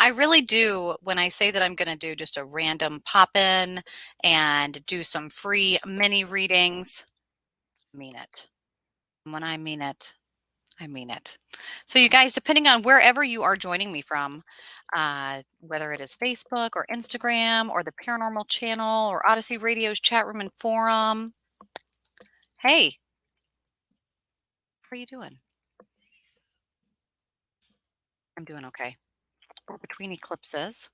I really do. When I say that I'm going to do just a random pop in and do some free mini readings, I mean it. When I mean it, I mean it. So, you guys, depending on wherever you are joining me from, whether it is Facebook or Instagram or the Paranormal Channel or Odyssey Radio's chat room and forum, hey, how are you doing? I'm doing okay. We're between eclipses.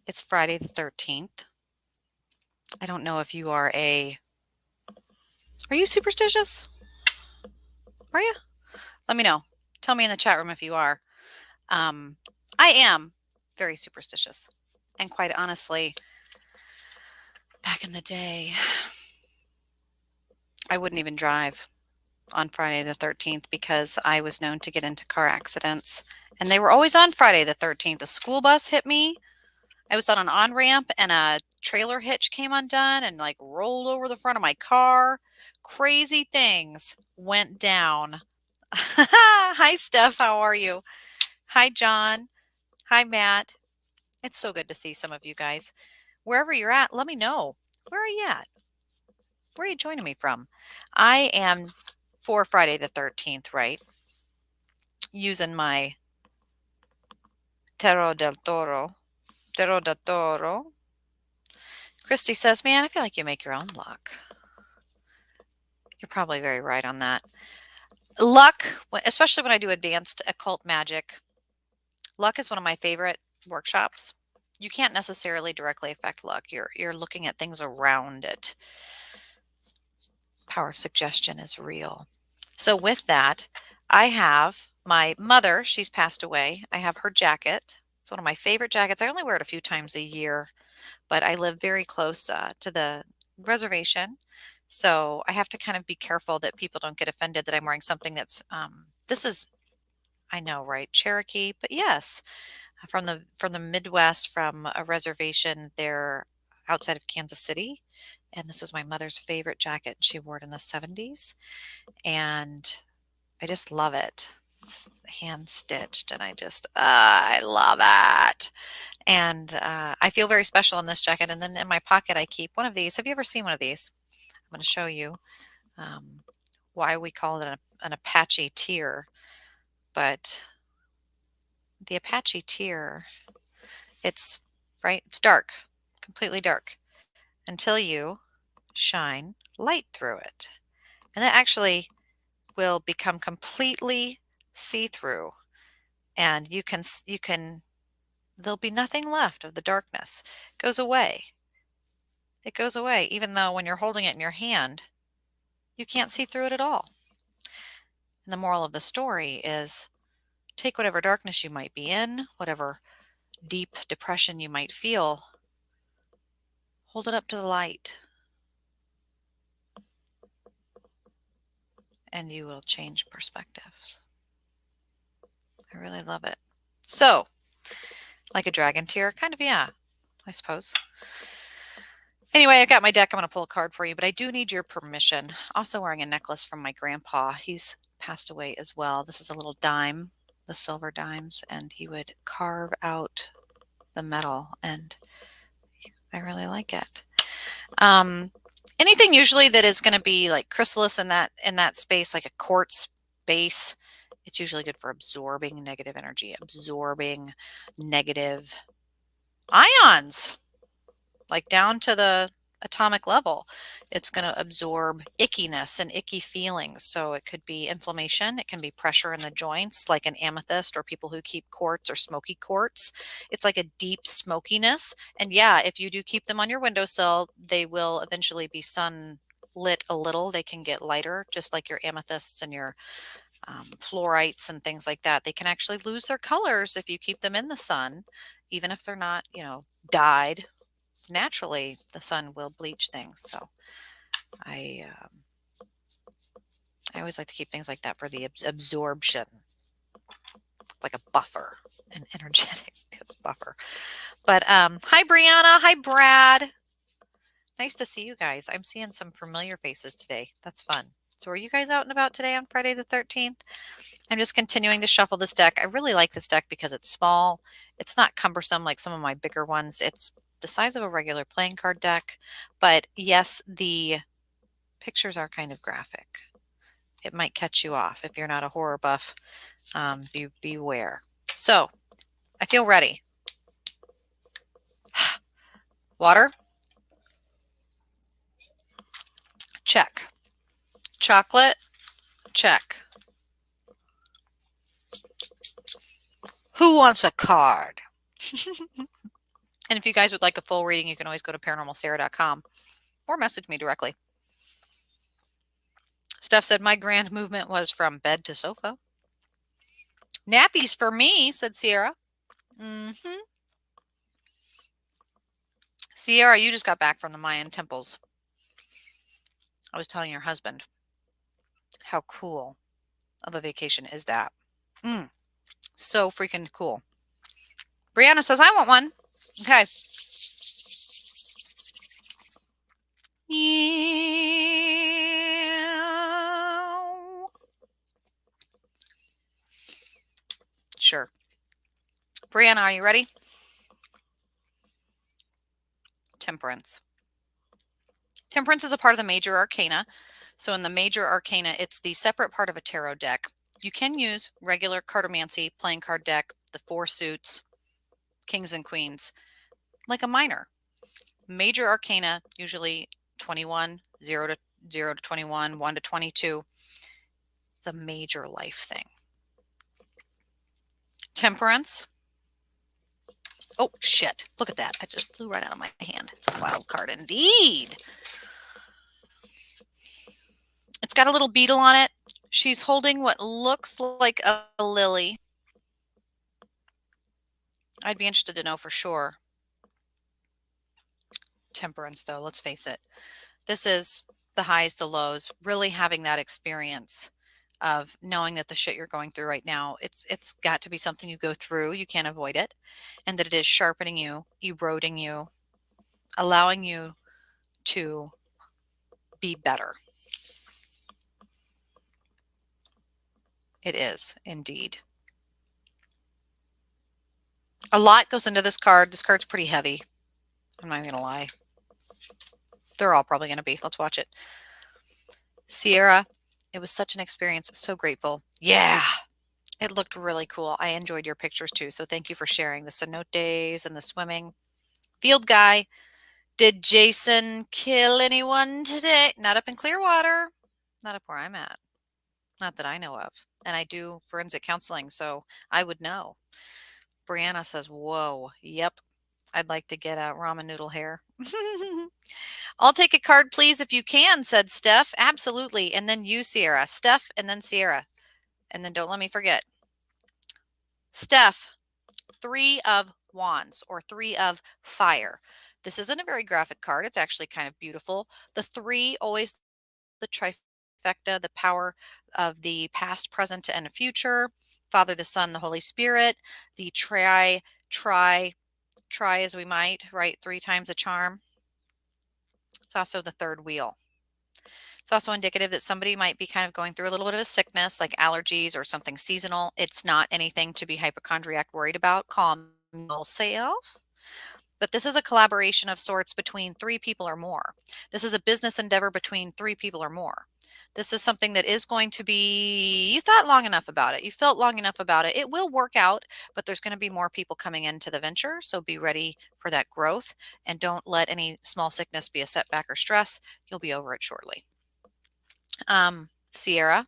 It's Friday the 13th. I don't know if you are are you superstitious? Are you? Let me know. Tell me in the chat room if you are. Um, I am very superstitious. And quite honestly, back in the day, I wouldn't even drive on Friday the 13th because I was known to get into car accidents. And they were always on Friday the 13th. A school bus hit me. I was on an on ramp and a trailer hitch came undone and like rolled over the front of my car. Crazy things went down. Hi, Steph. How are you? Hi, John. Hi, Matt. It's so good to see some of you guys. Wherever you're at, let me know. Where are you at? Where are you joining me from? I am for Friday the 13th, right? Using my Tarot Del Torro. Tarot Del Torro. Christy says, man, I feel like you make your own luck. You're probably very right on that. Luck, especially when I do advanced occult magic, luck is one of my favorite workshops. You can't necessarily directly affect luck. You're looking at things around it. Power of suggestion is real. So with that, I have my mother. She's passed away. I have her jacket. It's one of my favorite jackets. I only wear it a few times a year, but I live very close to the reservation. So I have to kind of be careful that people don't get offended that I'm wearing something that's, this is, I know, right? Cherokee, but yes, from the Midwest, from a reservation there outside of Kansas City. And this was my mother's favorite jacket. She wore it in the 70s. And I just love it. It's hand stitched, and I love it. And I feel very special in this jacket. And then in my pocket, I keep one of these. Have you ever seen one of these? I'm going to show you um, why we call it an Apache Tear. But the Apache Tear, it's right, it's dark, completely dark, until you shine light through it. And that actually will become completely see-through, and you can there'll be nothing left of the darkness. It goes away. It goes away, even though when you're holding it in your hand, you can't see through it at all. And the moral of the story is take whatever darkness you might be in, whatever deep depression you might feel, hold it up to the light, and you will change perspectives. I really love it. So, like a dragon tear, kind of, yeah, I suppose. Anyway, I got my deck. I'm going to pull a card for you, but I do need your permission. Also wearing a necklace from my grandpa. He's passed away as well. This is a little dime, the silver dimes, and he would carve out the metal, and I really like it. Anything usually that is going to be like chrysalis in that space, like a quartz base, it's usually good for absorbing negative energy, absorbing negative ions, like down to the atomic level. It's going to absorb ickiness and icky feelings. So it could be inflammation. It can be pressure in the joints, like an amethyst, or people who keep quartz or smoky quartz. It's like a deep smokiness. And yeah, if you do keep them on your windowsill, they will eventually be sun lit a little. They can get lighter, just like your amethysts and your fluorites and things like that. They can actually lose their colors if you keep them in the sun, even if they're not, dyed. Naturally, the sun will bleach things. So I I always like to keep things like that for the absorption, like a buffer, an energetic buffer. But hi, Brianna. Hi, Brad. Nice to see you guys. I'm seeing some familiar faces today. That's fun. So are you guys out and about today on Friday the 13th? I'm just continuing to shuffle this deck. I really like this deck because it's small. It's not cumbersome like some of my bigger ones. It's the size of a regular playing card deck. But yes, the pictures are kind of graphic. It might catch you off if you're not a horror buff. Beware. So I feel ready. Water? Check. Chocolate? Check. Who wants a card? And if you guys would like a full reading, you can always go to paranormalsarah.com or message me directly. Steph said my grand movement was from bed to sofa. Nappies for me, said Sierra. Sierra, you just got back from the Mayan temples. I was telling your husband how cool of a vacation is that. So freaking cool. Brianna says, I want one. Okay. Sure. Brianna, are you ready? Temperance. Temperance is a part of the major arcana. So in the major arcana, it's the separate part of a tarot deck. You can use regular cartomancy playing card deck, the 4 suits, kings and queens, like a minor. Major arcana, usually 21, 0 to 21, 1 to 22. It's a major life thing. Temperance. Oh, shit. Look at that. I just flew right out of my hand. It's a wild card indeed. It's got a little beetle on it. She's holding what looks like a lily. I'd be interested to know for sure. Temperance, though, let's face it. This is the highs, the lows, really having that experience of knowing that the shit you're going through right now, it's got to be something you go through. You can't avoid it. And that it is sharpening you, eroding you, allowing you to be better. It is indeed. A lot goes into this card. This card's pretty heavy. I'm not going to lie. They're all probably going to be. Let's watch it. Sierra, it was such an experience. I'm so grateful. Yeah. It looked really cool. I enjoyed your pictures too. So thank you for sharing the cenotes and the swimming. Field guy, did Jason kill anyone today? Not up in Clearwater. Not up where I'm at. Not that I know of. And I do forensic counseling, so I would know. Brianna says, whoa, yep. I'd like to get a ramen noodle hair. I'll take a card, please, if you can, said Steph. Absolutely. And then you, Sierra. Steph, and then Sierra. And then don't let me forget. Steph, 3 of Wands or 3 of Fire. This isn't a very graphic card. It's actually kind of beautiful. The 3, always the trifecta, the power of the past, present, and the future. Father, the Son, the Holy Spirit. The try as we might, right? 3 times a charm. It's also the 3rd wheel. It's also indicative that somebody might be kind of going through a little bit of a sickness, like allergies or something seasonal. It's not anything to be hypochondriac worried about. Calm yourself. But this is a collaboration of sorts between 3 people or more. This is a business endeavor between 3 people or more. This is something that is going to be, you thought long enough about it. You felt long enough about it. It will work out, but there's going to be more people coming into the venture. So be ready for that growth and don't let any small sickness be a setback or stress. You'll be over it shortly. Sierra.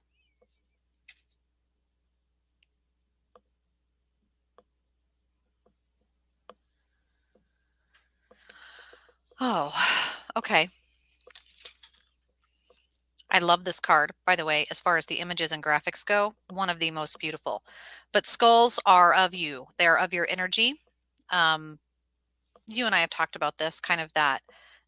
Oh, okay. I love this card, by the way, as far as the images and graphics go, one of the most beautiful. But skulls are of you. They're of your energy. You and I have talked about this, kind of that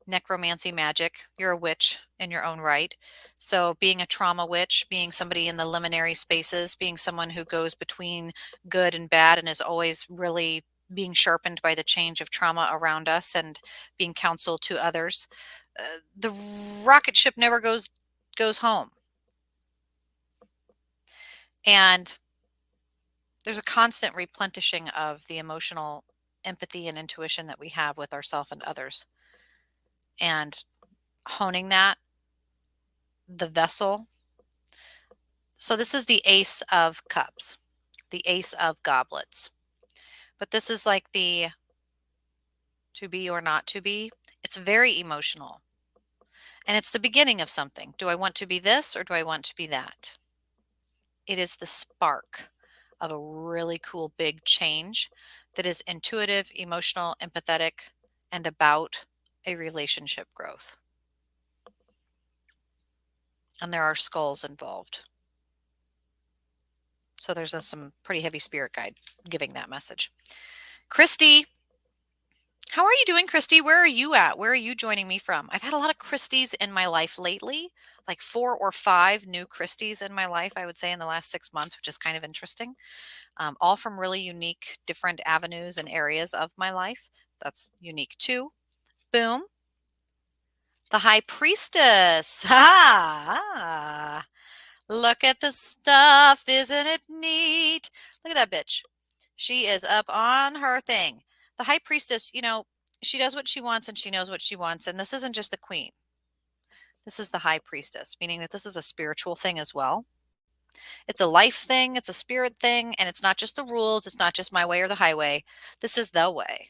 necromancy magic. You're a witch in your own right. So being a trauma witch, being somebody in the liminary spaces, being someone who goes between good and bad and is always really being sharpened by the change of trauma around us and being counsel to others. The rocket ship never goes home. And there's a constant replenishing of the emotional empathy and intuition that we have with ourselves and others. And honing that, the vessel. So this is the Ace of Cups, the Ace of Goblets. But this is like the to be or not to be. It's very emotional. And it's the beginning of something. Do I want to be this or do I want to be that? It is the spark of a really cool big change that is intuitive, emotional, empathetic, and about a relationship growth. And there are skulls involved. So there's some pretty heavy spirit guide giving that message. Christy, how are you doing, Christy? Where are you at? Where are you joining me from? I've had a lot of Christys in my life lately, like 4 or 5 new Christys in my life, I would say, in the last 6 months, which is kind of interesting. All from really unique, different avenues and areas of my life. That's unique too. Boom. The High Priestess. Ha! Look at the stuff. Isn't it neat? Look at that bitch. She is up on her thing. The High Priestess, she does what she wants and she knows what she wants. And this isn't just the queen. This is the High Priestess, meaning that this is a spiritual thing as well. It's a life thing, it's a spirit thing, and it's not just the rules, it's not just my way or the highway. This is the way.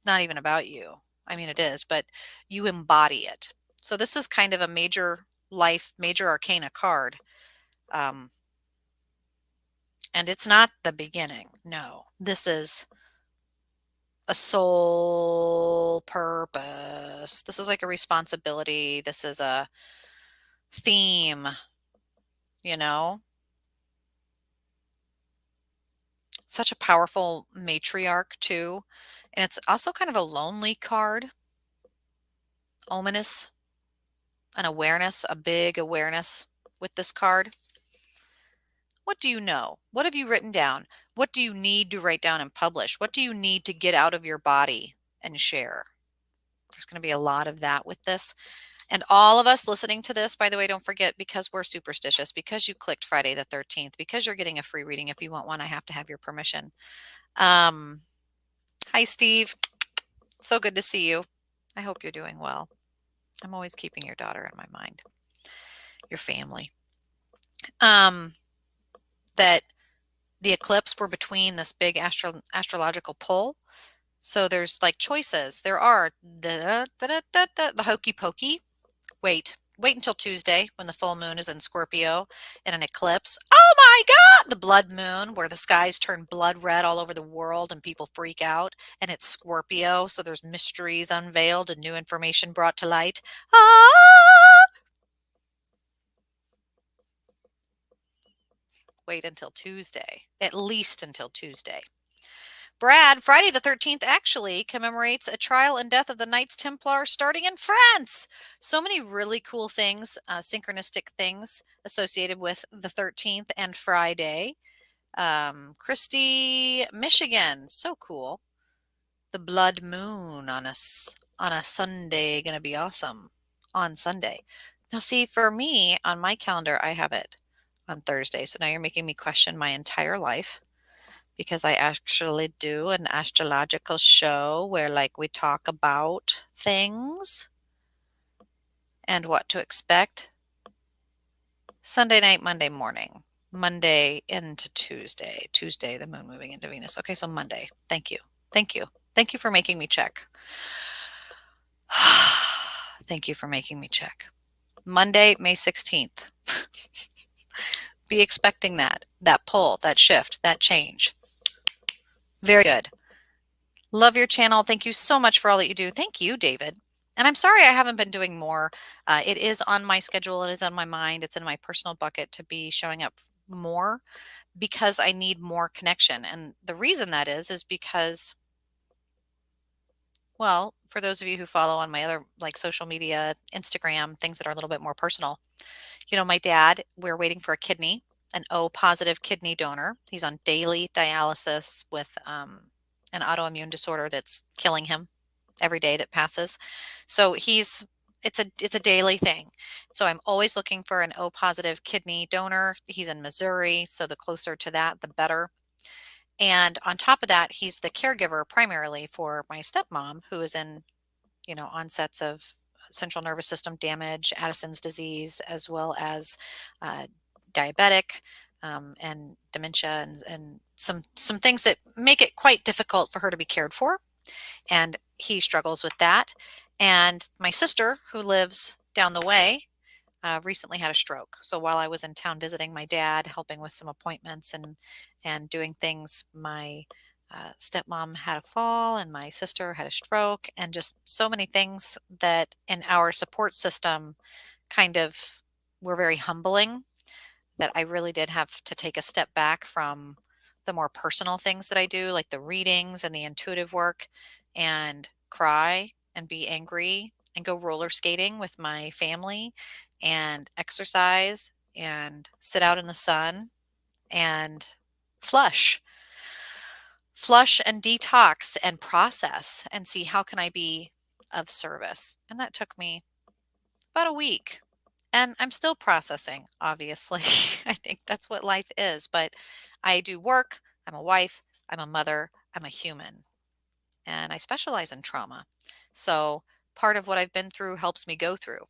Not even about you. I mean, it is, but you embody it. So this is kind of a major life, major arcana card. And it's not the beginning. No, this is a soul purpose. This is like a responsibility. This is a theme, you know? Such a powerful matriarch, too. And it's also kind of a lonely card, ominous, an awareness, a big awareness with this card. What do you know? What have you written down? What do you need to write down and publish? What do you need to get out of your body and share? There's going to be a lot of that with this. And all of us listening to this, by the way, don't forget, because we're superstitious, because you clicked Friday the 13th, because you're getting a free reading. If you want one, I have to have your permission. Hi, Steve. So good to see you. I hope you're doing well. I'm always keeping your daughter in my mind, your family. That the eclipse, we're between this big astrological pull. So there's like choices. There are the hokey pokey. Wait until Tuesday when the full moon is in Scorpio in an eclipse. Oh my God! The blood moon, where the skies turn blood red all over the world and people freak out. And it's Scorpio, so there's mysteries unveiled and new information brought to light. Wait until Tuesday, at least until Tuesday. Brad, Friday the 13th actually commemorates a trial and death of the Knights Templar starting in France. So many really cool things, synchronistic things associated with the 13th and Friday. Christie, Michigan, so cool. The blood moon on a Sunday, gonna be awesome on Sunday. Now see, for me, on my calendar, I have it on Thursday. So now you're making me question my entire life, because I actually do an astrological show where like we talk about things and what to expect. Sunday night, Monday morning, Monday into Tuesday, Tuesday, the moon moving into Venus. Okay, so Monday. Thank you. Thank you. Thank you for making me check. Thank you for making me check. Monday, May 16th. Be expecting that pull, that shift, that change. Very good. Love your channel. Thank you so much for all that you do. Thank you, David. And I'm sorry I haven't been doing more. It is on my schedule. It is on my mind. It's in my personal bucket to be showing up more, because I need more connection. And the reason that is because, well, for those of you who follow on my other like social media, Instagram, things that are a little bit more personal, my dad, we're waiting for a kidney, an O positive kidney donor. He's on daily dialysis with an autoimmune disorder that's killing him every day that passes. So he's it's a daily thing. So I'm always looking for an O positive kidney donor. He's in Missouri, so the closer to that, the better. And on top of that, he's the caregiver primarily for my stepmom, who is in, onsets of central nervous system damage, Addison's disease, as well as uh, diabetic, and dementia, and some things that make it quite difficult for her to be cared for. And he struggles with that. And my sister, who lives down the way, recently had a stroke. So while I was in town visiting my dad, helping with some appointments and doing things, my stepmom had a fall, and my sister had a stroke, and just so many things that in our support system kind of were very humbling, that I really did have to take a step back from the more personal things that I do, like the readings and the intuitive work, and cry and be angry and go roller skating with my family and exercise and sit out in the sun and flush and detox and process and see how can I be of service. And that took me about a week. And I'm still processing, obviously. I think that's what life is. But I do work, I'm a wife, I'm a mother, I'm a human, and I specialize in trauma. So part of what I've been through helps me go through.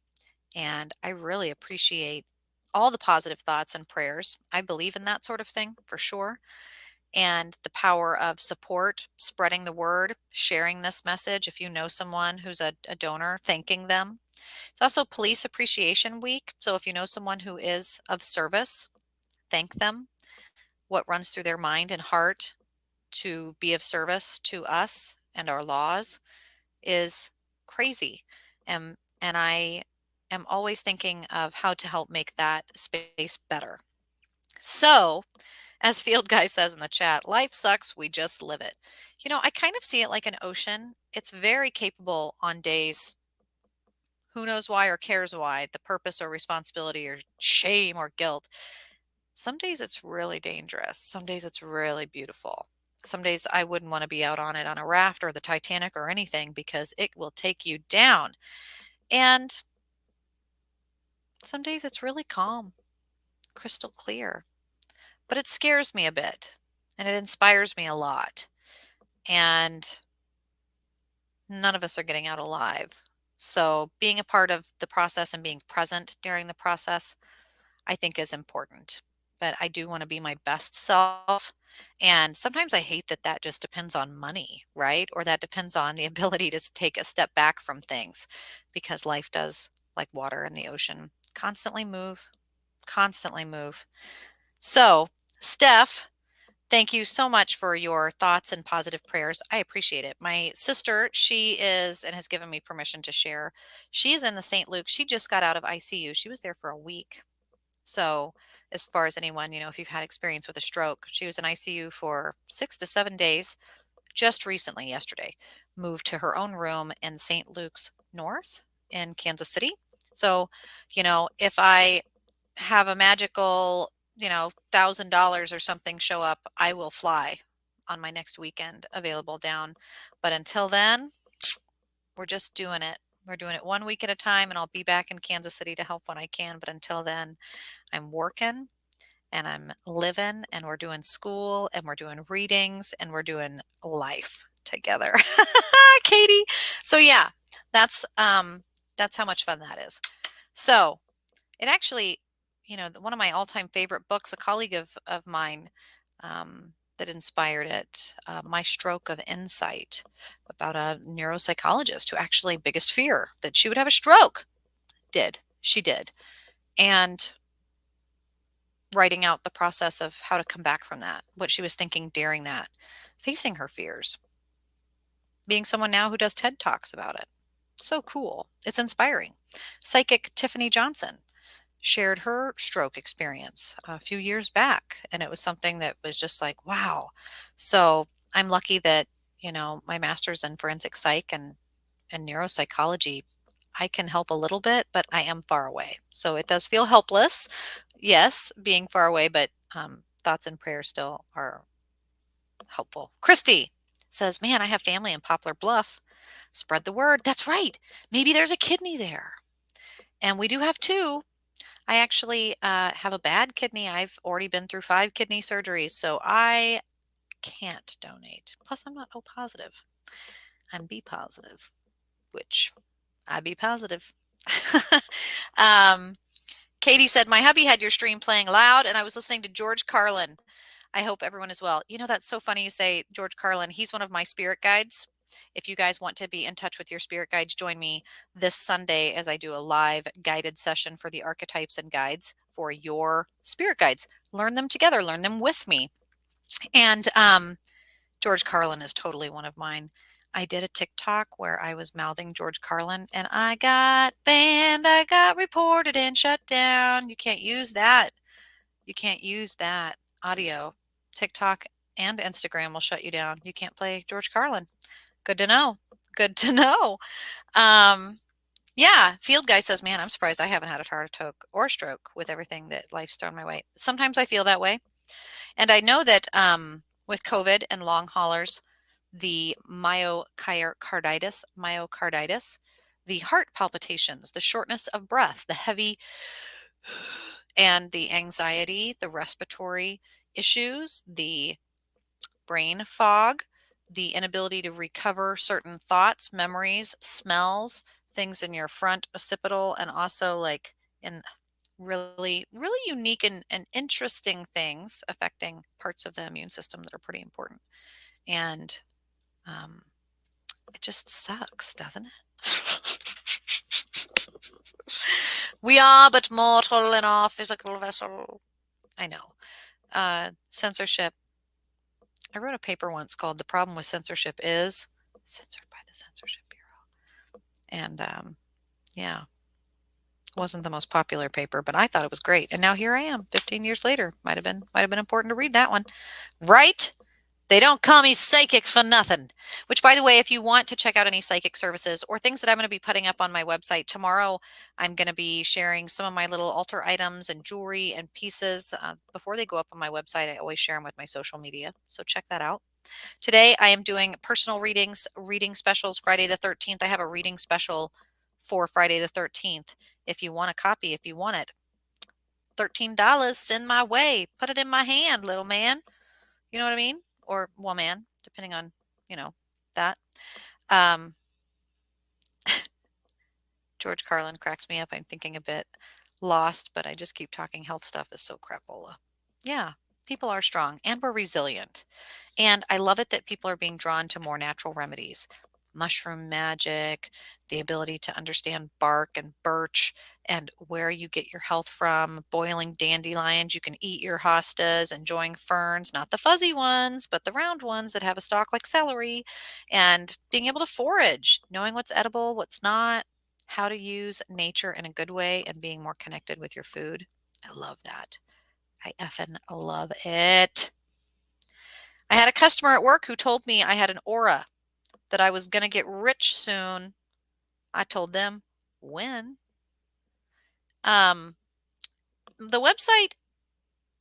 And I really appreciate all the positive thoughts and prayers. I believe in that sort of thing for sure. And the power of support, spreading the word, sharing this message. If you know someone who's a donor, thanking them. It's also Police Appreciation Week. So if you know someone who is of service, thank them. What runs through their mind and heart to be of service to us and our laws is crazy. And I am always thinking of how to help make that space better. So, as Field Guy says in the chat, life sucks, we just live it. I kind of see it like an ocean. It's very capable on days, who knows why or cares why, the purpose or responsibility or shame or guilt. Some days it's really dangerous. Some days it's really beautiful. Some days I wouldn't want to be out on it on a raft or the Titanic or anything, because it will take you down. And some days it's really calm, crystal clear. But it scares me a bit and it inspires me a lot. And none of us are getting out alive. So being a part of the process and being present during the process, I think, is important. But I do want to be my best self. And sometimes I hate that that just depends on money, right? Or that depends on the ability to take a step back from things, because life does, like water in the ocean, constantly move, constantly move. So, Steph, thank you so much for your thoughts and positive prayers. I appreciate it. My sister, she is, and has given me permission to share, she's in the St. Luke. She just got out of ICU. She was there for a week. So, as far as anyone, if you've had experience with a stroke, she was in ICU for 6 to 7 days. Just recently, yesterday, moved to her own room in St. Luke's North in Kansas City. So, if I have a magical, $1,000 or something show up, I will fly on my next weekend available down. But until then, we're just doing it. We're doing it 1 week at a time, and I'll be back in Kansas City to help when I can. But until then, I'm working and I'm living, and we're doing school and we're doing readings and we're doing life together. Katie. So yeah, that's how much fun that is. So it actually, one of my all-time favorite books, a colleague of mine, that inspired it, My Stroke of Insight, about a neuropsychologist who actually, biggest fear that she would have a stroke. She did. And writing out the process of how to come back from that, what she was thinking during that, facing her fears, being someone now who does TED Talks about it. So cool. It's inspiring. Psychic Tiffany Johnson shared her stroke experience a few years back, and it was something that was just like, wow. So I'm lucky that, my master's in forensic psych and neuropsychology, I can help a little bit, but I am far away. So it does feel helpless. Yes, being far away, but thoughts and prayers still are helpful. Christy says, man, I have family in Poplar Bluff. Spread the word. That's right. Maybe there's a kidney there. And we do have two. I actually have a bad kidney. I've already been through 5 kidney surgeries, so I can't donate. Plus, I'm not O positive. I'm B positive, which I be positive. um, Katie said, my hubby had your stream playing loud, and I was listening to George Carlin. I hope everyone is well. You know, that's so funny you say George Carlin. He's one of my spirit guides. If you guys want to be in touch with your spirit guides, join me this Sunday as I do a live guided session for the archetypes and guides for your spirit guides. Learn them together, learn them with me. And George Carlin is totally one of mine. I did a TikTok where I was mouthing George Carlin and I got banned. I got reported and shut down. You can't use that. You can't use that audio. TikTok and Instagram will shut you down. You can't play George Carlin. Good to know. Good to know. Yeah, Field Guy says, man, I'm surprised I haven't had a heart attack or stroke with everything that life's thrown my way. Sometimes I feel that way. And I know that with COVID and long haulers, the myocarditis, the heart palpitations, the shortness of breath, the heavy and the anxiety, the respiratory issues, the brain fog, the inability to recover certain thoughts, memories, smells, things in your front occipital, and also like in really, really unique and interesting things affecting parts of the immune system that are pretty important. And um, it just sucks, doesn't it? We are but mortal in our physical vessel. I know. Censorship. I wrote a paper once called "The Problem with Censorship is Censored by the Censorship Bureau," and yeah, it wasn't the most popular paper, but I thought it was great. And now here I am, 15 years later. Might have been important to read that one, right? They don't call me psychic for nothing. Which, by the way, if you want to check out any psychic services or things that I'm going to be putting up on my website tomorrow, I'm going to be sharing some of my little altar items and jewelry and pieces before they go up on my website. I always share them with my social media, so check that out. Today, I am doing personal readings, reading specials. Friday the 13th, I have a reading special for Friday the 13th. If you want a copy, if you want it, $13, send my way. Put it in my hand, little man. You know what I mean? Or woman, depending on, that. Um, George Carlin cracks me up. I'm thinking a bit lost, but I just keep talking health stuff is so crapola. Yeah, people are strong and we're resilient. And I love it that people are being drawn to more natural remedies. Mushroom magic, the ability to understand bark and birch and where you get your health from, boiling dandelions. You can eat your hostas, enjoying ferns, not the fuzzy ones, but the round ones that have a stalk like celery, and being able to forage, knowing what's edible, what's not, how to use nature in a good way, and being more connected with your food. I love that. I effing love it. I had a customer at work who told me I had an aura, that I was going to get rich soon. I told them when. The website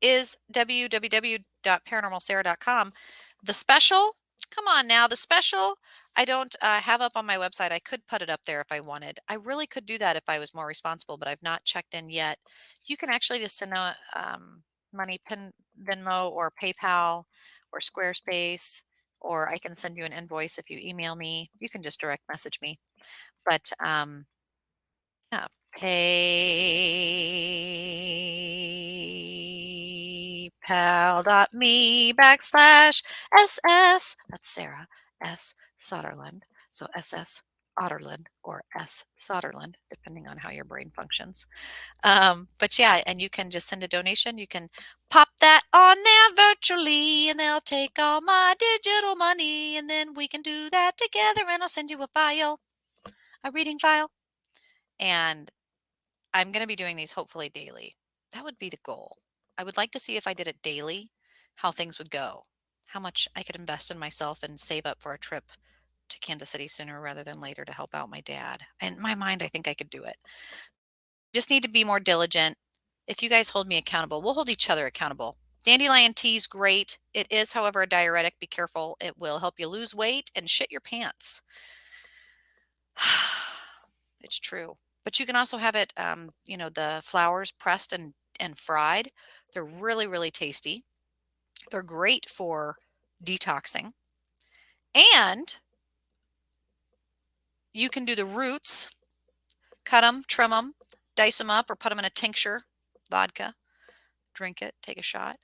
is www.paranormalsarah.com. The special, come on now, the special I don't have up on my website. I could put it up there if I wanted. I really could do that if I was more responsible, but I've not checked in yet. You can actually just send a money, Venmo, or PayPal, or Squarespace, or I can send you an invoice if you email me. You can just direct message me. But yeah, paypal.me/SS. That's Sarah S. Soderlund. So SS Otterlund or S. Soderlund, depending on how your brain functions. But yeah, and you can just send a donation. You can pop that on there virtually, and they'll take all my digital money, and then we can do that together. And I'll send you a reading file. And I'm going to be doing these hopefully daily. That would be the goal. I would like to see if I did it daily, how things would go, how much I could invest in myself and save up for a trip to Kansas City sooner rather than later to help out my dad. In my mind, I think I could do it. Just need to be more diligent. If you guys hold me accountable, we'll hold each other accountable. Dandelion tea is great. It is, however, a diuretic. Be careful. It will help you lose weight and shit your pants. It's true. But you can also have it, the flowers pressed and fried. They're really, really tasty. They're great for detoxing. And you can do the roots, cut them, trim them, dice them up, or put them in a tincture, vodka, drink it, take a shot.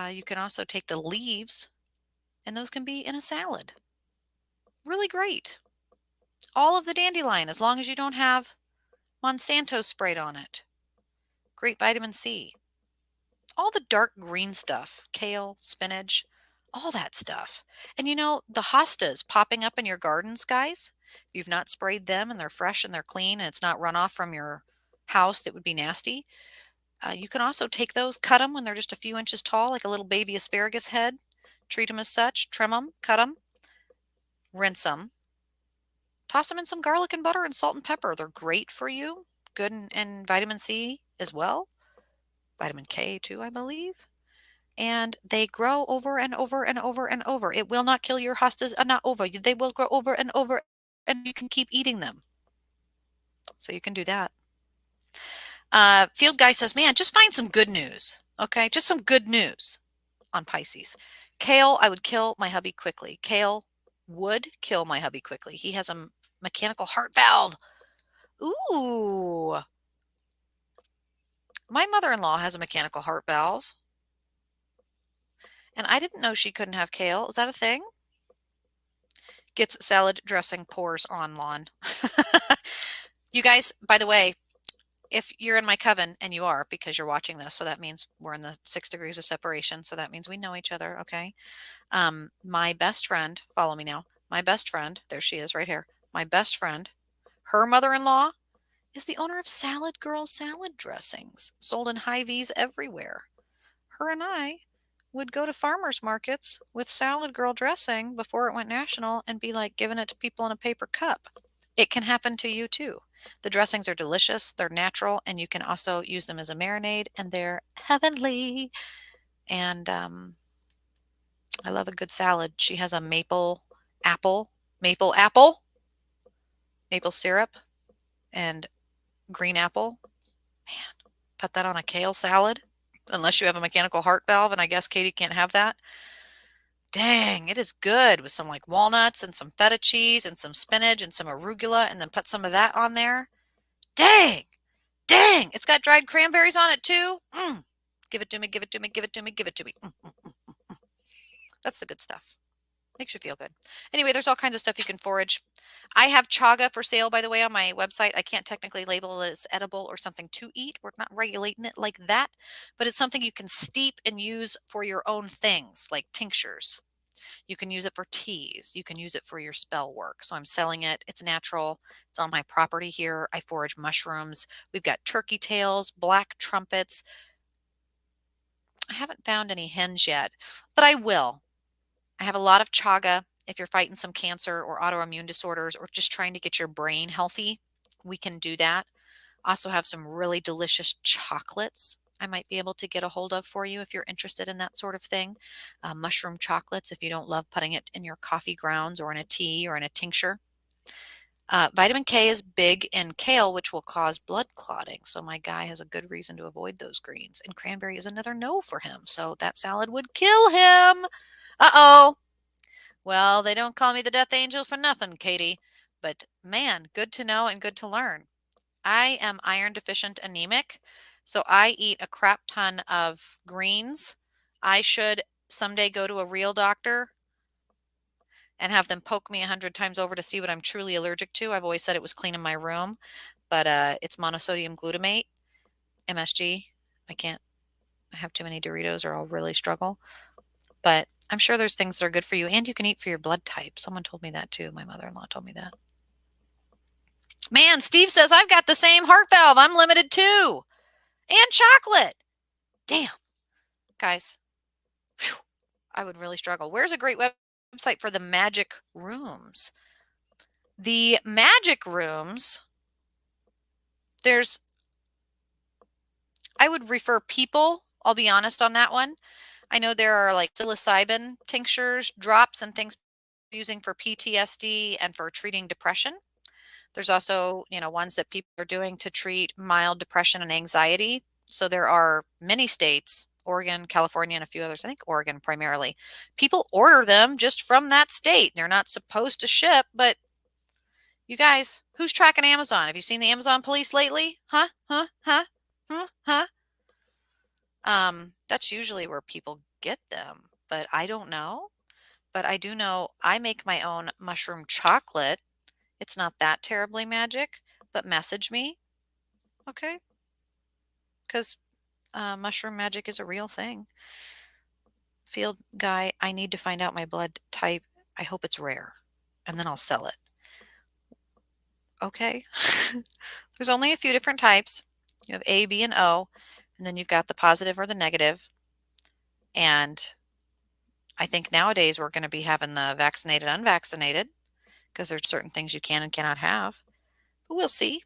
You can also take the leaves, and those can be in a salad. Really great. All of the dandelion, as long as you don't have Monsanto sprayed on it. Great vitamin C. All the dark green stuff, kale, spinach, all that stuff. And the hostas popping up in your gardens, guys, if you've not sprayed them and they're fresh and they're clean and it's not runoff from your house that would be nasty, you can also take those, cut them when they're just a few inches tall, like a little baby asparagus head. Treat them as such, trim them, cut them, rinse them, toss them in some garlic and butter and salt and pepper. They're great for you, good in vitamin C as well, vitamin K too, I believe. And they grow over and over and over and over. It will not kill your hostas, not over. They will grow over and over, and you can keep eating them. So you can do that. Field Guy says, man, just find some good news. Okay, just some good news on Pisces. Kale, I would kill my hubby quickly. Kale would kill my hubby quickly. He has a mechanical heart valve. Ooh. My mother-in-law has a mechanical heart valve. And I didn't know she couldn't have kale. Is that a thing? Gets salad dressing, pours on lawn. You guys, by the way, if you're in my coven, and you are because you're watching this, so that means we're in the 6 degrees of separation. So that means we know each other. Okay. My best friend, follow me now. My best friend, there she is right here. My best friend, her mother-in-law is the owner of Salad Girl salad dressings sold in Hy-Vees everywhere. Her and I would go to farmers markets with Salad Girl dressing before it went national and be like giving it to people in a paper cup. It can happen to you too. The dressings are delicious, they're natural, and you can also use them as a marinade, and they're heavenly. And I love a good salad. She has a apple, maple apple, maple syrup, and green apple. Man, put that on a kale salad. Unless you have a mechanical heart valve, and I guess Katie can't have that. Dang, it is good with some like walnuts and some feta cheese and some spinach and some arugula, and then put some of that on there. Dang, dang, it's got dried cranberries on it too. Give it to me, give it to me, give it to me, give it to me. That's the good stuff. Makes you feel good. Anyway, there's all kinds of stuff you can forage. I have chaga for sale, by the way, on my website. I can't technically label it as edible or something to eat. We're not regulating it like that, but it's something you can steep and use for your own things, like tinctures. You can use it for teas. You can use it for your spell work. So I'm selling it. It's natural. It's on my property here. I forage mushrooms. We've got turkey tails, black trumpets. I haven't found any hens yet, but I will. I have a lot of chaga. If you're fighting some cancer or autoimmune disorders or just trying to get your brain healthy, we can do that. Also have some really delicious chocolates I might be able to get a hold of for you if you're interested in that sort of thing. Mushroom chocolates, if you don't love putting it in your coffee grounds or in a tea or in a tincture. Vitamin K is big in kale, which will cause blood clotting. So my guy has a good reason to avoid those greens. And cranberry is another no for him. So that salad would kill him. Uh-oh. Well, they don't call me the death angel for nothing, Katie. But man, good to know and good to learn. I am iron deficient anemic, so I eat a crap ton of greens. I should someday go to a real doctor and have them poke me 100 times over to see what I'm truly allergic to. I've always said it was cleaning my room, but it's monosodium glutamate, MSG. I can't have too many Doritos or I'll really struggle. But I'm sure there's things that are good for you, and you can eat for your blood type. Someone told me that too. My mother-in-law told me that. Man, Steve says, I've got the same heart valve. I'm limited too. And chocolate. Damn. Guys, whew, I would really struggle. Where's a great website for the magic rooms? The magic rooms, I would refer people. I'll be honest on that one. I know there are like psilocybin tinctures, drops, and things using for PTSD and for treating depression. There's also, ones that people are doing to treat mild depression and anxiety. So there are many states, Oregon, California, and a few others, I think Oregon primarily. People order them just from that state. They're not supposed to ship, but you guys, who's tracking Amazon? Have you seen the Amazon police lately? Huh? Huh? Huh? Huh? Huh? That's usually where people get them, but I don't know. But I do know I make my own mushroom chocolate. It's not that terribly magic, but message me, okay? Because mushroom magic is a real thing. Field guy, I need to find out my blood type. I hope it's rare, and then I'll sell it. Okay. There's only a few different types. You have A, B, and O, and then you've got the positive or the negative. And I think nowadays we're going to be having the vaccinated, unvaccinated, because there's certain things you can and cannot have. But we'll see.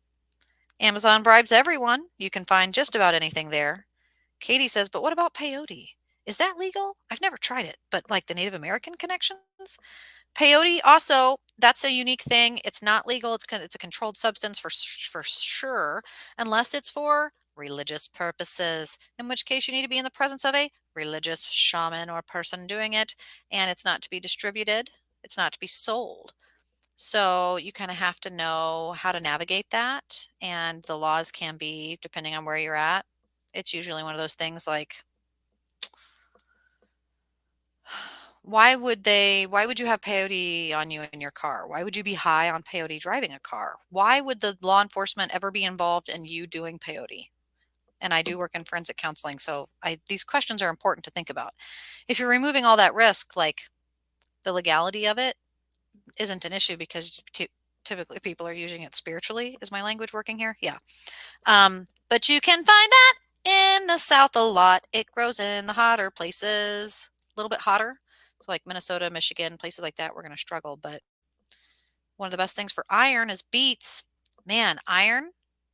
Amazon bribes everyone. You can find just about anything there. Katie says, but what about peyote? Is that legal? I've never tried it, but like the Native American connections? Peyote also, that's a unique thing. It's not legal. It's a controlled substance for sure, unless it's for religious purposes, in which case you need to be in the presence of a religious shaman or person doing it, and it's not to be distributed. It's not to be sold. So you kind of have to know how to navigate that, and the laws can be, depending on where you're at. It's usually one of those things like, why would you have peyote on you in your car? Why would you be high on peyote driving a car? Why would the law enforcement ever be involved in you doing peyote? And I do work in forensic counseling, so these questions are important to think about. If you're removing all that risk, like the legality of it isn't an issue because typically people are using it spiritually. Is my language working here? Yeah. But you can find that in the South a lot. It grows in the hotter places, a little bit hotter. So like Minnesota, Michigan, places like that, we're going to struggle. But one of the best things for iron is beets. Man, iron.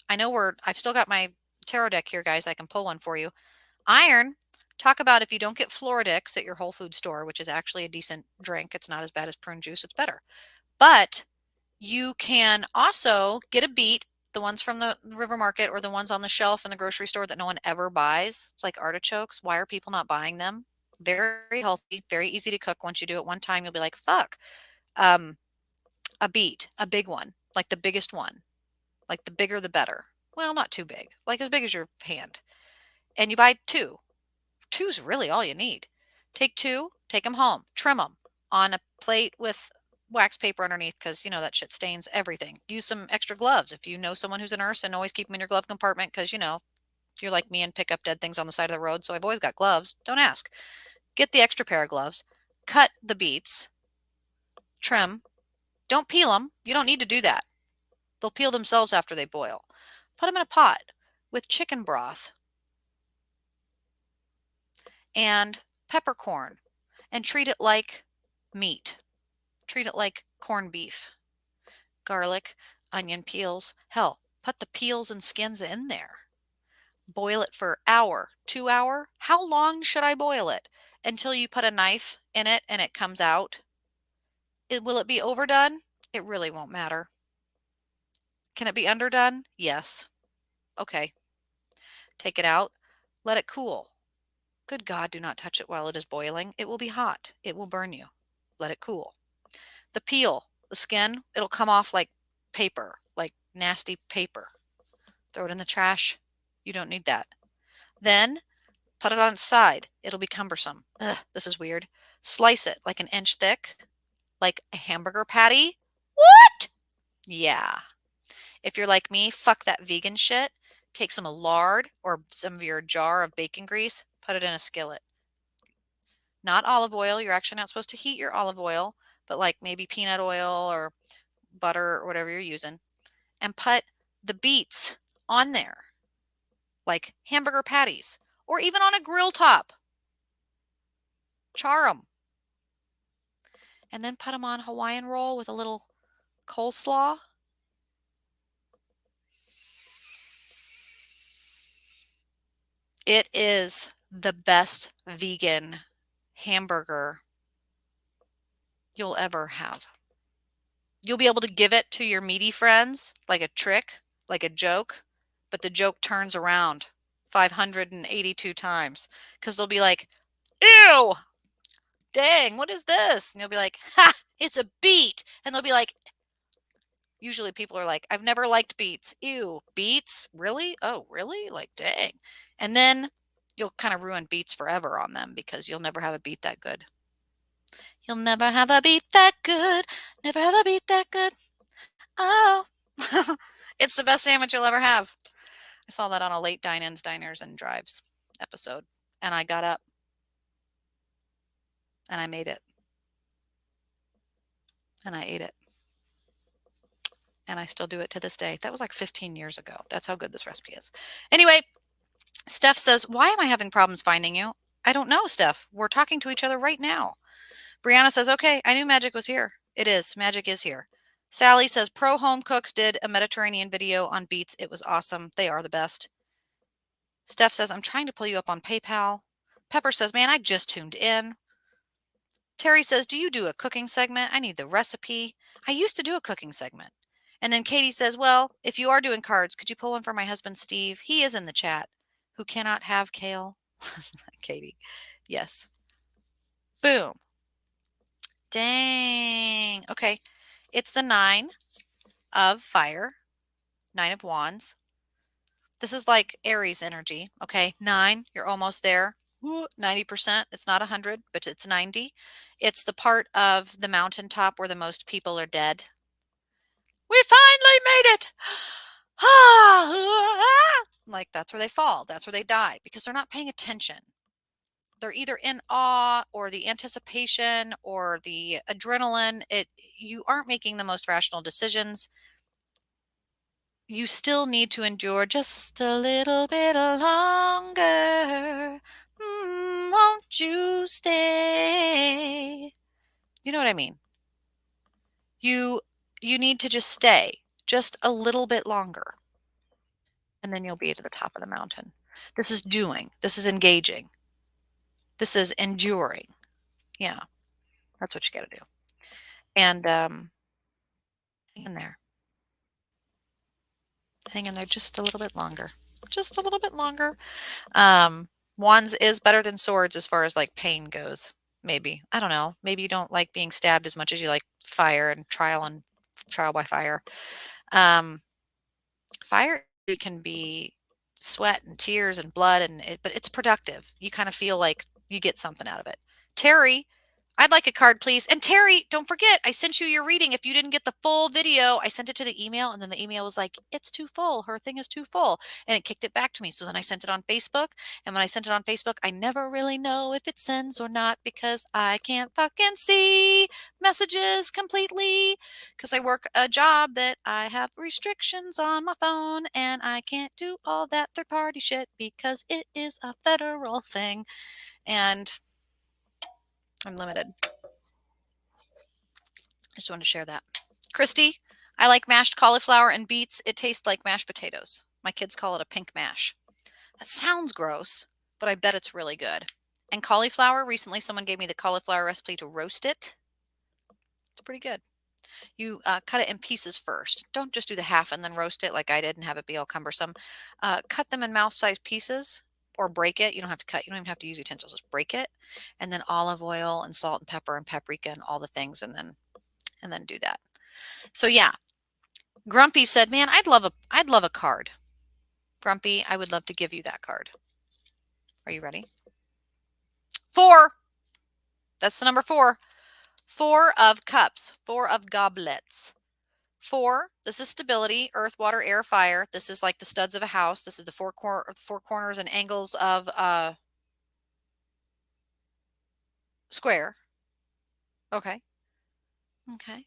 I know I've still got my tarot deck here, guys. I can pull one for you. Iron. Talk about if you don't get Floridix at your Whole Food store, which is actually a decent drink. It's not as bad as prune juice. It's better. But you can also get a beet, the ones from the river market or the ones on the shelf in the grocery store that no one ever buys. It's like artichokes. Why are people not buying them? Very healthy, very easy to cook. Once you do it one time, you'll be like, fuck. Um, a beet, a big one, like the biggest one, like the bigger the better. Well, not too big, like as big as your hand. And you buy two. Two's really all you need. Take two, take them home, trim them on a plate with wax paper underneath because that shit stains everything. Use some extra gloves if you know someone who's a nurse, and always keep them in your glove compartment because you're like me and pick up dead things on the side of the road. So I've always got gloves. Don't ask. Get the extra pair of gloves. Cut the beets. Trim. Don't peel them. You don't need to do that. They'll peel themselves after they boil. Put them in a pot with chicken broth and peppercorn and treat it like meat. Treat it like corned beef, garlic, onion peels. Hell, put the peels and skins in there. Boil it for an hour, 2 hour. How long should I boil it? Until you put a knife in it and it comes out. Will it be overdone? It really won't matter. Can it be underdone? Yes. Okay. Take it out. Let it cool. Good God, do not touch it while it is boiling. It will be hot. It will burn you. Let it cool. The peel, the skin, it'll come off like paper, like nasty paper. Throw it in the trash. You don't need that. Then put it on its side. It'll be cumbersome. Ugh, this is weird. Slice it like an inch thick, like a hamburger patty. What? Yeah. If you're like me, fuck that vegan shit. Take some lard or some of your jar of bacon grease, put it in a skillet. Not olive oil. You're actually not supposed to heat your olive oil, but like maybe peanut oil or butter or whatever you're using. And put the beets on there, like hamburger patties, or even on a grill top. Char them. And then put them on Hawaiian roll with a little coleslaw. It is the best vegan hamburger you'll ever have. You'll be able to give it to your meaty friends like a trick, like a joke, but the joke turns around 582 times because they'll be like, ew, dang, what is this? And you'll be like, ha, it's a beet. And they'll be like, usually people are like, I've never liked beets. Ew, beets? Really? Oh, really? Like, dang. And then you'll kind of ruin beets forever on them because you'll never have a beet that good. You'll never have a beet that good. Never have a beet that good. Oh, it's the best sandwich you'll ever have. I saw that on a late dine-ins, diners, and drives episode. And I got up and I made it. And I ate it. And I still do it to this day. That was like 15 years ago. That's how good this recipe is. Anyway, Steph says, why am I having problems finding you? I don't know, Steph. We're talking to each other right now. Brianna says, okay, I knew magic was here. It is. Magic is here. Sally says, Pro Home Cooks did a Mediterranean video on beets. It was awesome. They are the best. Steph says, I'm trying to pull you up on PayPal. Pepper says, man, I just tuned in. Terry says, do you do a cooking segment? I need the recipe. I used to do a cooking segment. And then Katie says, well, if you are doing cards, could you pull one for my husband, Steve? He is in the chat. Who cannot have kale? Katie. Yes. Boom. Dang. Okay. It's the 9 of fire, 9 of wands. This is like Aries energy. Okay. 9, you're almost there. 90%. It's not 100, but it's 90. It's the part of the mountaintop where the most people are dead. We finally made it. Like that's where they fall. That's where they die because they're not paying attention. They're either in awe or the anticipation or the adrenaline. You aren't making the most rational decisions. You still need to endure just a little bit longer. Won't you stay? You know what I mean? You need to just stay just a little bit longer. And then you'll be to the top of the mountain. This is doing. This is engaging. This is enduring. Yeah, that's what you got to do. And hang in there. Hang in there just a little bit longer. Just a little bit longer. Wands is better than swords as far as like pain goes. Maybe. I don't know. Maybe you don't like being stabbed as much as you like fire and trial by fire. Fire can be sweat and tears and blood but it's productive. You kind of feel like you get something out of it. Terry, I'd like a card, please. And Terry, don't forget, I sent you your reading. If you didn't get the full video, I sent it to the email, and then the email was like, it's too full. Her thing is too full. And it kicked it back to me. So then I sent it on Facebook. And when I sent it on Facebook, I never really know if it sends or not because I can't fucking see messages completely because I work a job that I have restrictions on my phone and I can't do all that third-party shit because it is a federal thing. And I'm limited. I just wanted to share that. Christy, I like mashed cauliflower and beets. It tastes like mashed potatoes. My kids call it a pink mash. That sounds gross, but I bet it's really good. And cauliflower, recently someone gave me the cauliflower recipe to roast it. It's pretty good. You cut it in pieces first. Don't just do the half and then roast it like I did and have it be all cumbersome. Cut them in mouth-sized pieces or break it. You don't have to cut. You don't even have to use utensils. Just break it. And then olive oil and salt and pepper and paprika and all the things and then do that. So yeah. Grumpy said, man, I'd love a card. Grumpy, I would love to give you that card. Are you ready? 4. That's the number 4. 4 of cups. 4 of goblets. 4, this is stability, earth, water, air, fire. This is like the studs of a house. This is the four corners and angles of a square. Okay. Okay.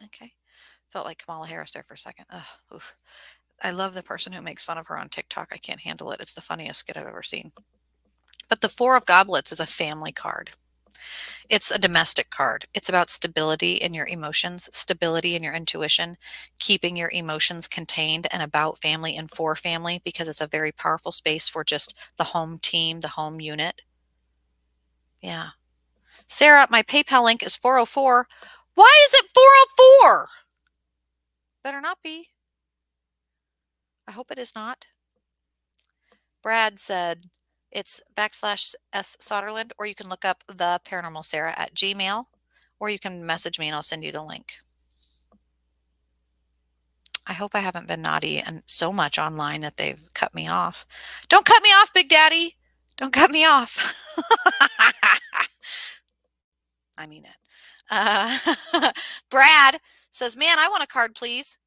Okay. Felt like Kamala Harris there for a second. Oof. I love the person who makes fun of her on TikTok. I can't handle it. It's the funniest skit I've ever seen. But the 4 of goblets is a family card. It's a domestic card. It's about stability in your emotions, stability in your intuition, keeping your emotions contained and about family and for family because it's a very powerful space for just the home team, the home unit. Yeah. Sarah, my PayPal link is 404. Why is it 404? Better not be. I hope it is not. Brad said it's /S Soderland, or you can look up the Paranormal Sarah at Gmail, or you can message me and I'll send you the link. I hope I haven't been naughty and so much online that they've cut me off. Don't cut me off, Big Daddy. Don't cut me off. I mean it. Brad says, man, I want a card, please.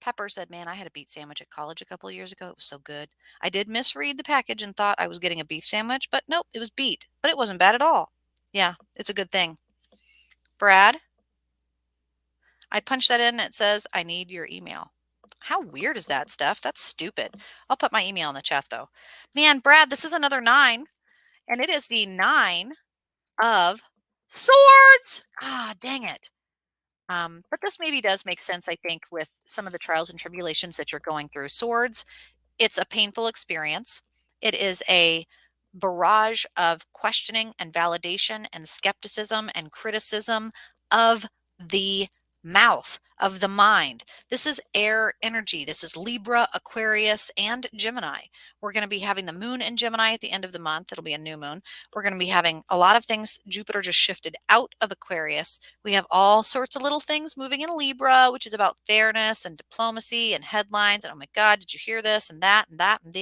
Pepper said, man, I had a beet sandwich at college a couple of years ago. It was so good. I did misread the package and thought I was getting a beef sandwich, but nope, it was beet. But it wasn't bad at all. Yeah, it's a good thing. Brad, I punched that in and it says, I need your email. How weird is that, Steph? That's stupid. I'll put my email in the chat, though. Man, Brad, this is another 9, and it is the 9 of swords. Ah, dang it. But this maybe does make sense, I think, with some of the trials and tribulations that you're going through. Swords, it's a painful experience. It is a barrage of questioning and validation and skepticism and criticism of the mouth, of the mind. This is air energy. This is Libra, Aquarius, and Gemini. We're going to be having the moon in Gemini at the end of the month. It'll be a new moon. We're going to be having a lot of things. Jupiter just shifted out of Aquarius. We have all sorts of little things moving in Libra, which is about fairness and diplomacy and headlines. And oh my God, did you hear this and that and that and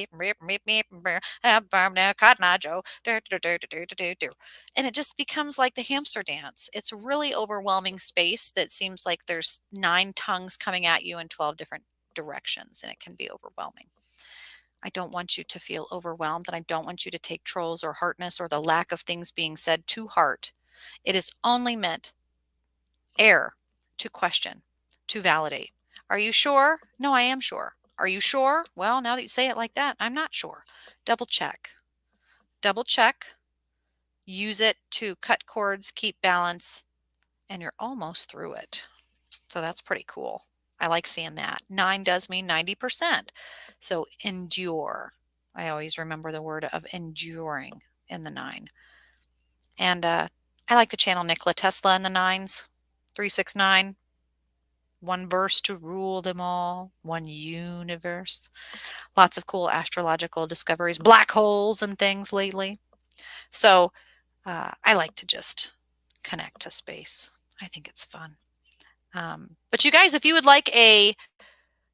and it just becomes like the hamster dance. It's a really overwhelming space that seems like there's 9 tongues coming at you in 12 different directions, and it can be overwhelming. I don't want you to feel overwhelmed, and I don't want you to take trolls or heartness or the lack of things being said to heart. It is only meant air to question, to validate. Are you sure? No, I am sure. Are you sure? Well, now that you say it like that, I'm not sure. Double check. Double check. Use it to cut cords, keep balance, and you're almost through it. So that's pretty cool. I like seeing that. 9 does mean 90%. So endure. I always remember the word of enduring in the 9. And I like to channel Nikola Tesla in the 9s. 369. One verse to rule them all. One universe. Lots of cool astrological discoveries. Black holes and things lately. So I like to just connect to space. I think it's fun. But you guys, if you would like a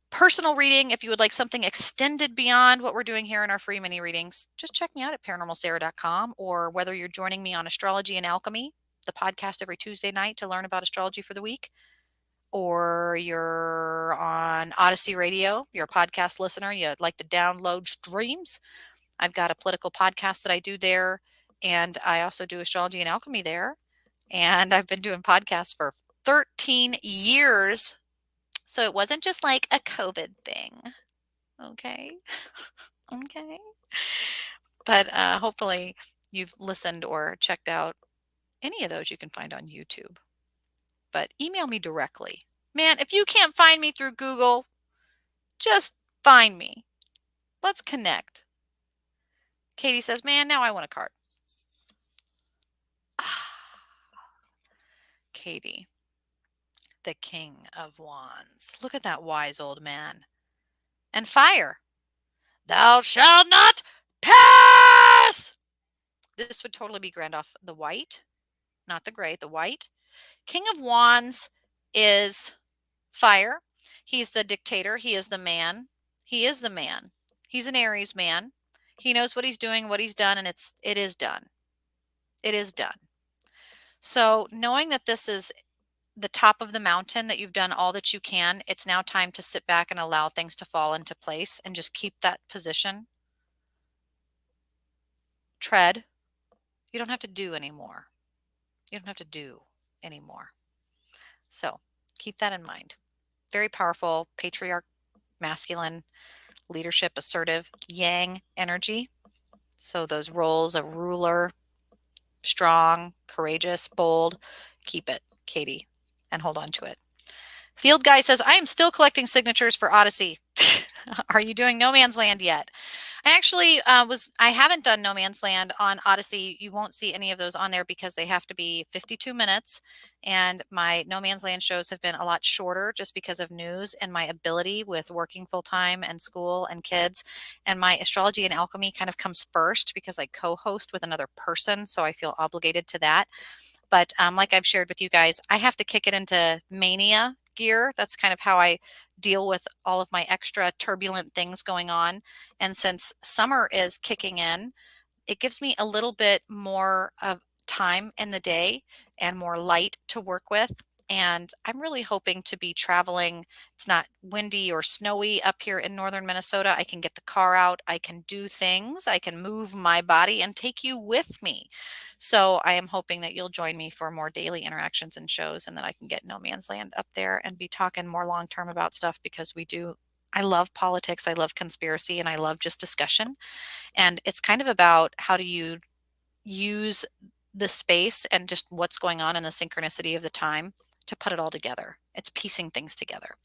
personal reading, if you would like something extended beyond what we're doing here in our free mini readings, just check me out at paranormalsarah.com, or whether you're joining me on Astrology and Alchemy, the podcast every Tuesday night to learn about astrology for the week, or you're on Odyssey Radio, you're a podcast listener, you'd like to download streams. I've got a political podcast that I do there, and I also do Astrology and Alchemy there. And I've been doing podcasts for 13 years. So it wasn't just like a COVID thing. Okay. Okay. But hopefully you've listened or checked out any of those you can find on YouTube. But email me directly. Man, if you can't find me through Google, just find me. Let's connect. Katie says, man, now I want a card. Katie, the King of Wands. Look at that wise old man. And fire. Thou shalt not pass. This would totally be grand off the white, not the gray, the white. King of Wands is fire. He's the dictator. He is the man. He is the man. He's an Aries man. He knows what he's doing, what he's done, and it is done. It is done. So knowing that this is the top of the mountain, that you've done all that you can, it's now time to sit back and allow things to fall into place and just keep that position. Tread. You don't have to do anymore. You don't have to do anymore. So keep that in mind. Very powerful, patriarch, masculine, leadership, assertive, yang energy. So those roles of ruler, strong, courageous, bold, keep it, Katie, and hold on to it. Field Guy says, I am still collecting signatures for Odyssey. Are you doing No Man's Land yet? I actually I haven't done No Man's Land on Odyssey. You won't see any of those on there because they have to be 52 minutes. And my No Man's Land shows have been a lot shorter just because of news and my ability with working full time and school and kids. And my astrology and alchemy kind of comes first because I co host with another person. So I feel obligated to that. But like I've shared with you guys, I have to kick it into mania gear. That's kind of how I deal with all of my extra turbulent things going on. And since summer is kicking in, it gives me a little bit more of time in the day and more light to work with. And I'm really hoping to be traveling. It's not windy or snowy up here in northern Minnesota. I can get the car out. I can do things. I can move my body and take you with me. So I am hoping that you'll join me for more daily interactions and shows and that I can get No Man's Land up there and be talking more long term about stuff because we do. I love politics. I love conspiracy and I love just discussion. And it's kind of about how do you use the space and just what's going on in the synchronicity of the time to put it all together. It's piecing things together.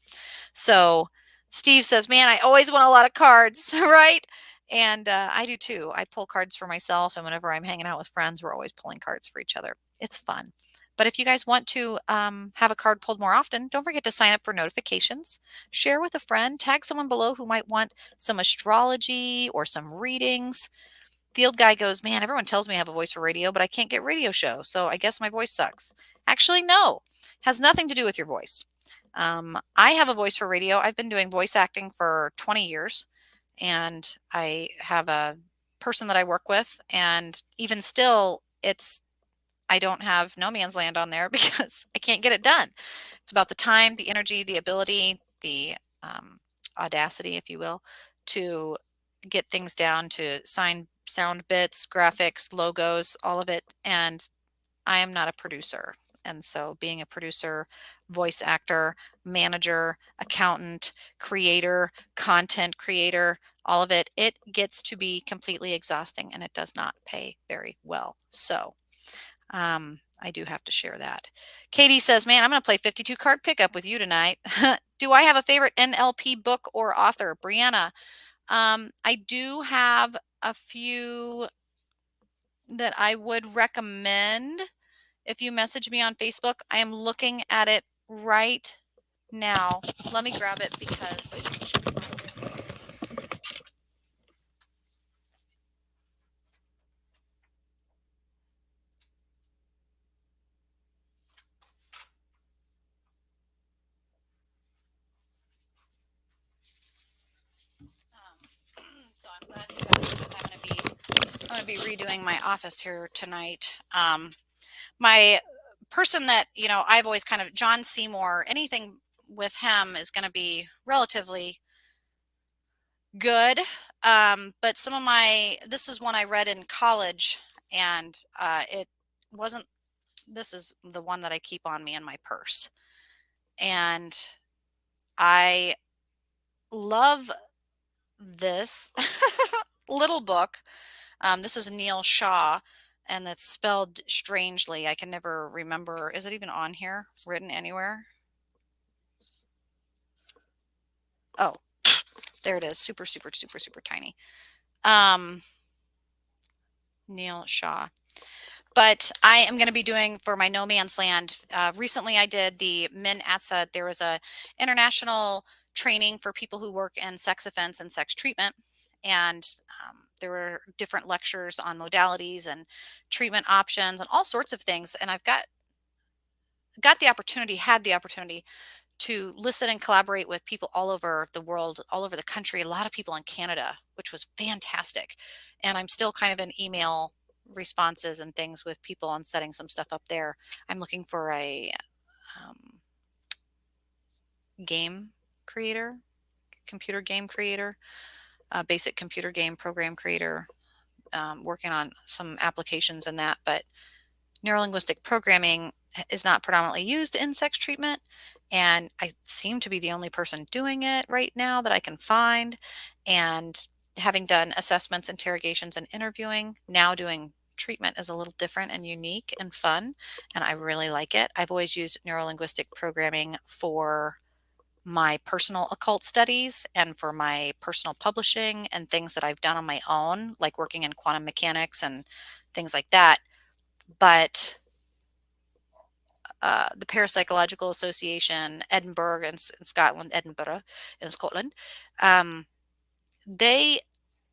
So Steve says, man, I always want a lot of cards, right? And I do too. I pull cards for myself. And whenever I'm hanging out with friends, we're always pulling cards for each other. It's fun. But if you guys want to have a card pulled more often, don't forget to sign up for notifications. Share with a friend. Tag someone below who might want some astrology or some readings. The old guy goes, man, everyone tells me I have a voice for radio, but I can't get radio show. So I guess my voice sucks. Actually, no, has nothing to do with your voice. I have a voice for radio. I've been doing voice acting for 20 years, and I have a person that I work with. And even still, I don't have No Man's Land on there because I can't get it done. It's about the time, the energy, the ability, the audacity, if you will, to get things down to sound bits, graphics, logos, all of it. And I am not a producer. And so being a producer, voice actor, manager, accountant, creator, content creator, all of it, it gets to be completely exhausting and it does not pay very well. So I do have to share that. Katie says, man, I'm going to play 52 card pickup with you tonight. Do I have a favorite NLP book or author? Brianna, I do have a few that I would recommend if you message me on Facebook. I am looking at it right now. Let me grab it because so I'm glad you got it because I'm going to be redoing my office here tonight. My person that, I've always kind of John Seymour, anything with him is going to be relatively good. But this is one I read in college and it wasn't, this is the one that I keep on me in my purse. And I love this little book. This is Neil Shaw, and it's spelled strangely. I can never remember. Is it even on here, written anywhere? Oh, there it is. Super, super, super, super tiny. Neil Shaw. But I am going to be doing for my No Man's Land. Recently, I did the Min Atsa. There was a international training for people who work in sex offense and sex treatment, and there were different lectures on modalities and treatment options and all sorts of things. And I've had the opportunity to listen and collaborate with people all over the world, all over the country, a lot of people in Canada, which was fantastic. And I'm still kind of in email responses and things with people on setting some stuff up there. I'm looking for a game creator, computer game creator, basic computer game program creator, working on some applications in that. But neurolinguistic programming is not predominantly used in sex treatment, and I seem to be the only person doing it right now that I can find. And having done assessments, interrogations, and interviewing, now doing treatment is a little different and unique and fun, and I really like it. I've always used neurolinguistic programming for my personal occult studies and for my personal publishing and things that I've done on my own, like working in quantum mechanics and things like that. But the Parapsychological Association, Edinburgh in Scotland, Edinburgh in Scotland, um, they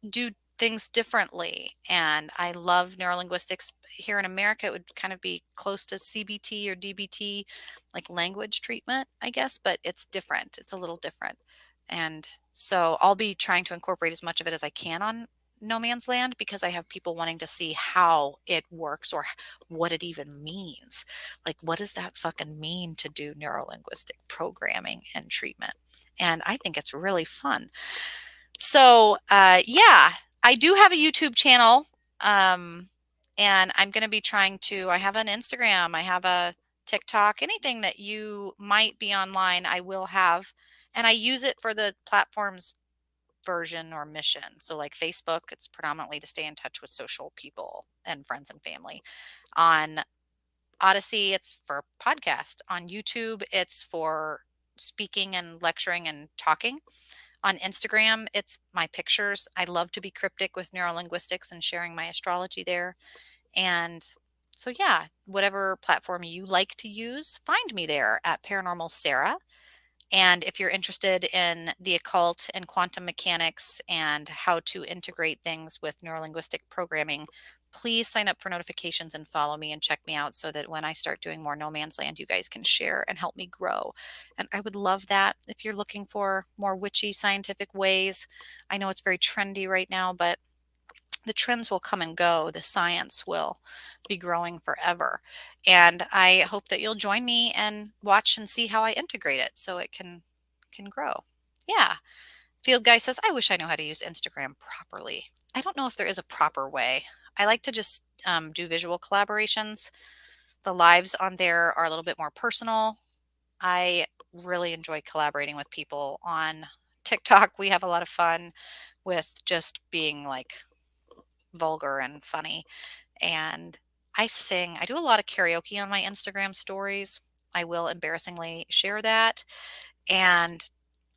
do things differently. And I love neurolinguistics. Here in America, it would kind of be close to CBT or DBT, like language treatment, I guess, but it's different. It's a little different. And so I'll be trying to incorporate as much of it as I can on No Man's Land because I have people wanting to see how it works or what it even means. Like, what does that fucking mean to do neurolinguistic programming and treatment? And I think it's really fun. So, yeah, I do have a YouTube channel. Um, and I'm going to be trying to, I have an Instagram, I have a TikTok, anything that you might be online, I will have. And I use it for the platform's version or mission. So, like Facebook, it's predominantly to stay in touch with social people and friends and family. On Odyssey, it's for podcast. On YouTube, it's for speaking and lecturing and talking. On Instagram, it's my pictures. I love to be cryptic with neurolinguistics and sharing my astrology there. And so, yeah, whatever platform you like to use, find me there at Paranormal Sarah. And if you're interested in the occult and quantum mechanics and how to integrate things with neurolinguistic programming, please sign up for notifications and follow me and check me out so that when I start doing more No Man's Land, you guys can share and help me grow. And I would love that if you're looking for more witchy scientific ways. I know it's very trendy right now, but the trends will come and go. The science will be growing forever. And I hope that you'll join me and watch and see how I integrate it so it can grow. Yeah. Field Guy says, I wish I knew how to use Instagram properly. I don't know if there is a proper way. I like to just do visual collaborations. The lives on there are a little bit more personal. I really enjoy collaborating with people on TikTok. We have a lot of fun with just being like vulgar and funny. And I sing. I do a lot of karaoke on my Instagram stories. I will embarrassingly share that. And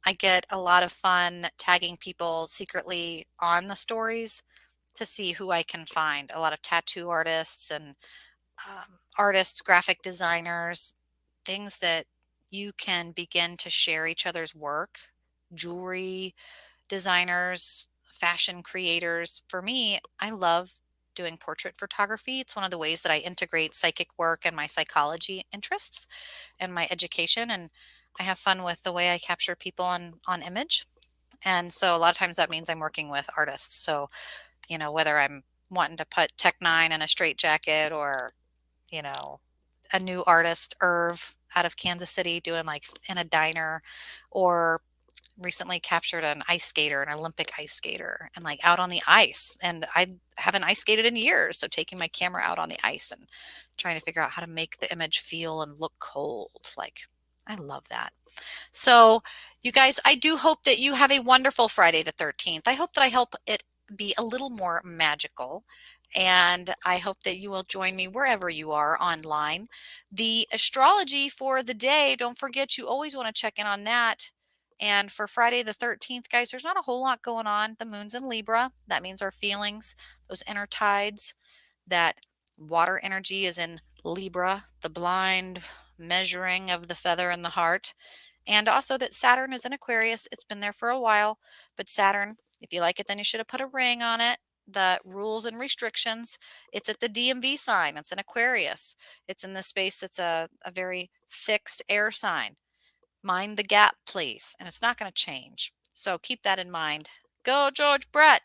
I get a lot of fun tagging people secretly on the stories to see who I can find. A lot of tattoo artists and artists, graphic designers, things that you can begin to share each other's work, jewelry, designers, fashion creators. For me, I love doing portrait photography. It's one of the ways that I integrate psychic work and my psychology interests and my education. And I have fun with the way I capture people on image. And so a lot of times that means I'm working with artists. So, whether I'm wanting to put Tech Nine in a straight jacket or, you know, a new artist, Irv, out of Kansas City doing like in a diner, or recently captured an ice skater, an Olympic ice skater, and like out on the ice. And I haven't ice skated in years. So taking my camera out on the ice and trying to figure out how to make the image feel and look cold. Like, I love that. So, you guys, I do hope that you have a wonderful Friday the 13th. I hope that I help it be a little more magical. And I hope that you will join me wherever you are online. The astrology for the day, don't forget, you always want to check in on that. And for Friday the 13th, guys, there's not a whole lot going on. The moon's in Libra. That means our feelings, those inner tides, that water energy is in Libra, the blind measuring of the feather in the heart. And also that Saturn is in Aquarius. It's been there for a while, but Saturn, if you like it, then you should have put a ring on it. The rules and restrictions, it's at the DMV sign. It's in Aquarius. It's in the space that's a very fixed air sign. Mind the gap, please. And it's not going to change. So keep that in mind. Go, George Brett.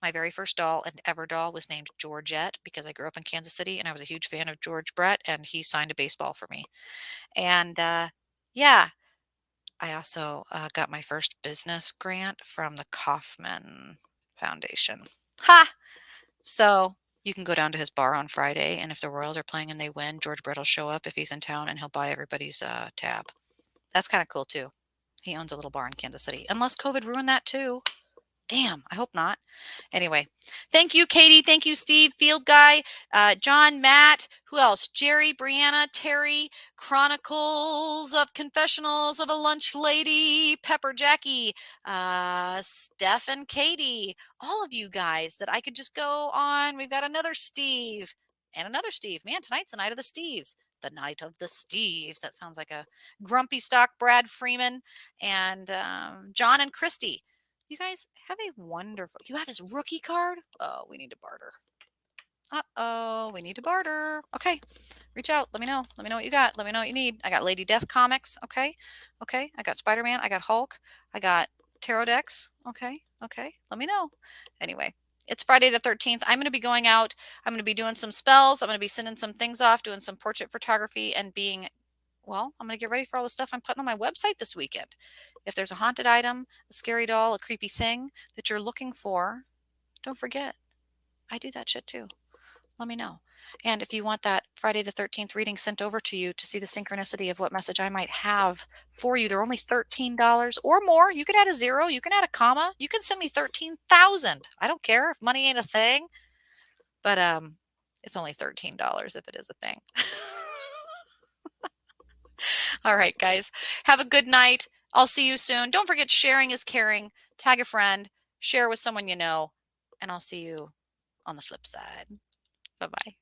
My very first doll and ever doll was named Georgette because I grew up in Kansas City and I was a huge fan of George Brett and he signed a baseball for me. And yeah, I also got my first business grant from the Kauffman Foundation. Ha! So you can go down to his bar on Friday, and if the Royals are playing and they win, George Brett will show up if he's in town, and he'll buy everybody's tab. That's kind of cool too. He owns a little bar in Kansas City, unless COVID ruined that too. Damn, I hope not. Anyway, thank you, Katie. Thank you, Steve, Field Guy, John, Matt. Who else? Jerry, Brianna, Terry, Chronicles of Confessionals of a Lunch Lady, Pepper, Jackie, Steph, and Katie. All of you guys that I could just go on. We've got another Steve and another Steve. Man, tonight's the night of the Steves. The night of the Steves. That sounds like a grumpy stock Brad Freeman and John and Christy. You guys have a wonderful. You have his rookie card? Oh, we need to barter. Uh-oh, we need to barter. Okay, reach out. Let me know. Let me know what you got. Let me know what you need. I got Lady Death comics. Okay. Okay. I got Spider-Man. I got Hulk. I got tarot decks. Okay. Okay. Let me know. Anyway, it's Friday the 13th. I'm going to be going out. I'm going to be doing some spells. I'm going to be sending some things off, doing some portrait photography, and being, well, I'm going to get ready for all the stuff I'm putting on my website this weekend. If there's a haunted item, a scary doll, a creepy thing that you're looking for, don't forget, I do that shit too. Let me know. And if you want that Friday the 13th reading sent over to you to see the synchronicity of what message I might have for you, they're only $13 or more. You can add a zero, you can add a comma, you can send me 13,000. I don't care if money ain't a thing, but it's only $13 if it is a thing. All right, guys, have a good night. I'll see you soon. Don't forget, sharing is caring. Tag a friend, share with someone you know, and I'll see you on the flip side. Bye-bye.